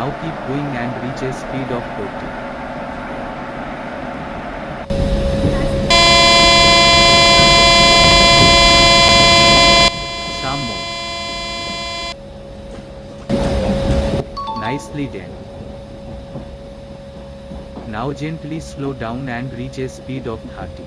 Now keep going and reach a speed of 40. Some more. Nicely done. Now gently slow down and reach a speed of 30.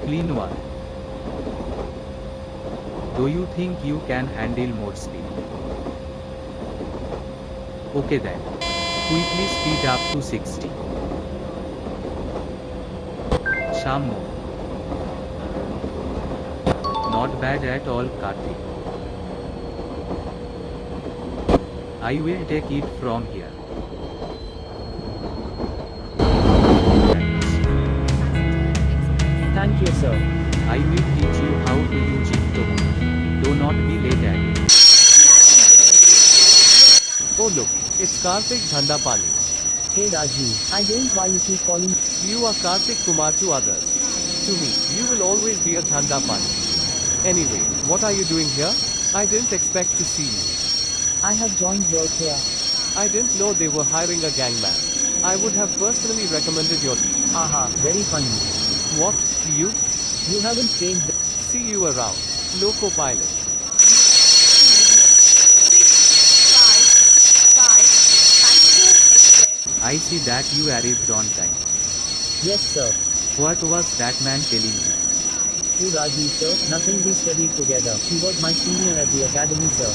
Clean one. Do you think you can handle more speed? Okay then. Quickly speed up to 60. Some more. Not bad at all, Karthik. I will take it from here. Thank you, sir. I will teach you how to use it tomorrow. Do not be late at it. Oh look, it's Karthik Dhandapani. Hey Rajiv, I don't why you keep calling. You are Karthik Kumar to others. To me, you will always be a Dhandapani. Anyway, what are you doing here? I didn't expect to see you. I have joined work here. I didn't know they were hiring a gangman. I would have personally recommended your team. Haha, very funny. What? You? You haven't paid the. See you around. Loco pilot. I see that you arrived on time. Yes, sir. What was that man telling you? Who Rajiv, sir? Nothing, we studied together. He was my senior at the academy, sir.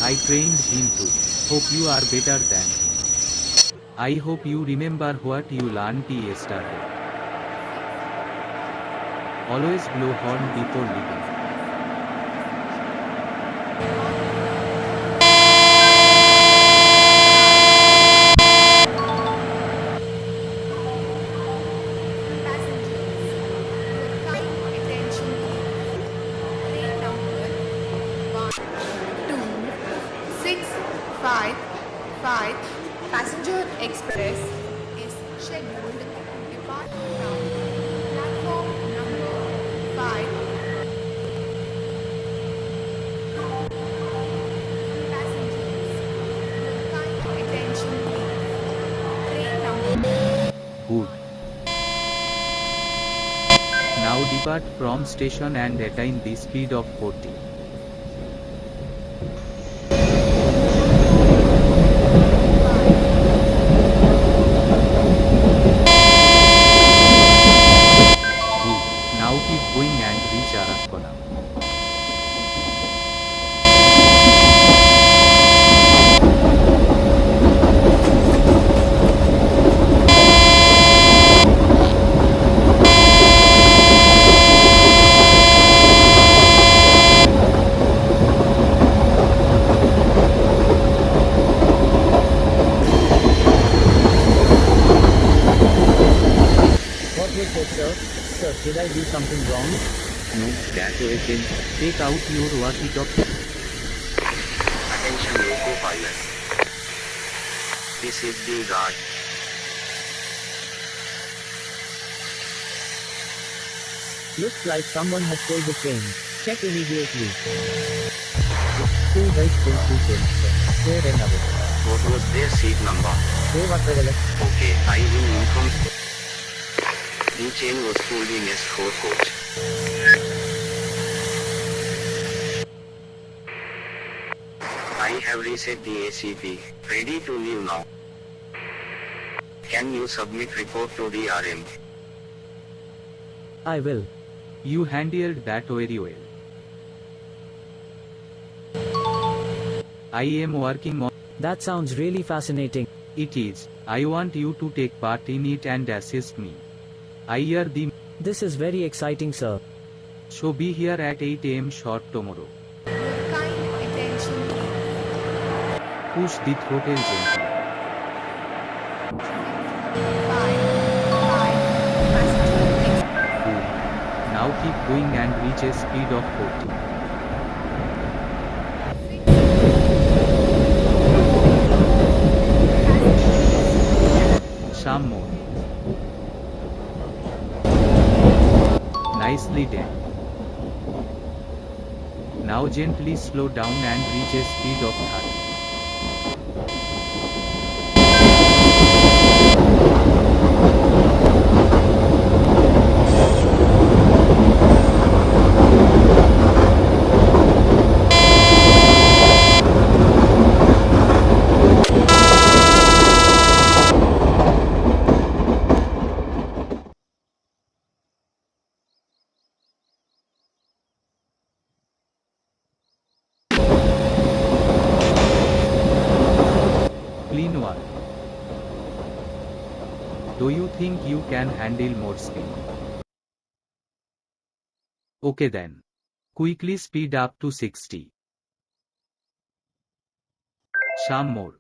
I trained him too. Hope you are better than him. I hope you remember what you learned yesterday. Always blow horn before leaving. Passenger Express is scheduled to depart from platform number 5. Passengers, your kind attention please. Train number. Good. Now depart from station and attain the speed of 40. Now keep going and reach Arakkonam. What was that, sir? Sir, did I do something wrong? No, that waited. Take out your walkie-talkie. Attention loco pilot. This is the guard. Looks like someone has pulled the train. Check immediately. Two guys pulled two trains, sir. Fair enough. What was their seat number? Devakadala. Okay, I will inform. The chain was pulled in S4 coach. I have reset the ACP. Ready to leave now. Can you submit report to the RM? I will. You handled that very well. I am working on. That sounds really fascinating. It is. I want you to take part in it and assist me. I hear the. This is very exciting, sir. So be here at 8 am sharp tomorrow. Your kind Push the throttle gently. 5. Passenger Express. Cool. Now keep going and reach a speed of 40. Sham mode. Nicely done. Now gently slow down and reach a speed of 30. Clean one. Do you think you can handle more speed? Okay then. Quickly speed up to 60. Sham mode.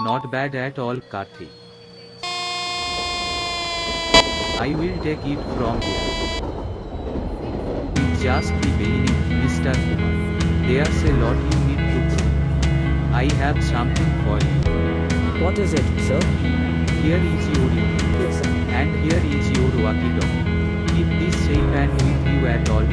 Not bad at all, Karthik. I will take it from here. It's just the beginning, Mr. Kumar. There's a lot you need to prove. I have something for you. What is it, sir? Here is your unit. Yes, sir. And here is your walkie-talkie. Keep this safe and with you at all.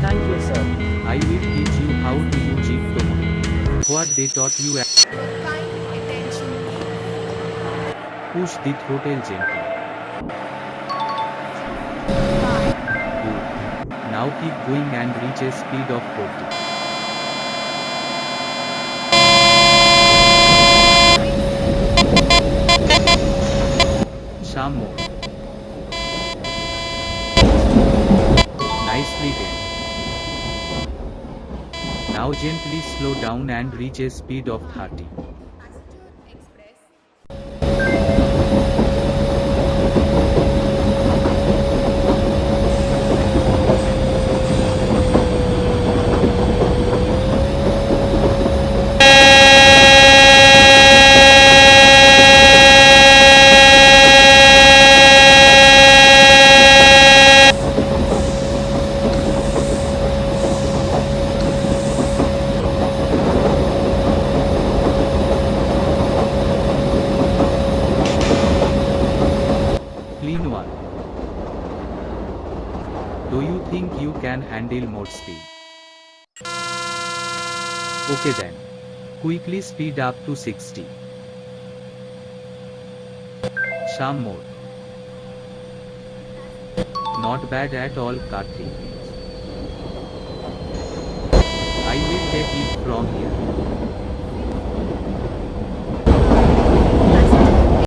Thank you, sir. I will teach you how to use it tomorrow. What they taught you at Your kind attention, please. push the throttle gently. 5. Good. Now keep going and reach a speed of 40. Sham mode. Nicely done. Now gently slow down and reach a speed of 30. Passenger Express. Clean one. Do you think you can handle more speed? Okay then. Quickly speed up to 60. Sham mode. Not bad at all, Karthik. I will take it from here.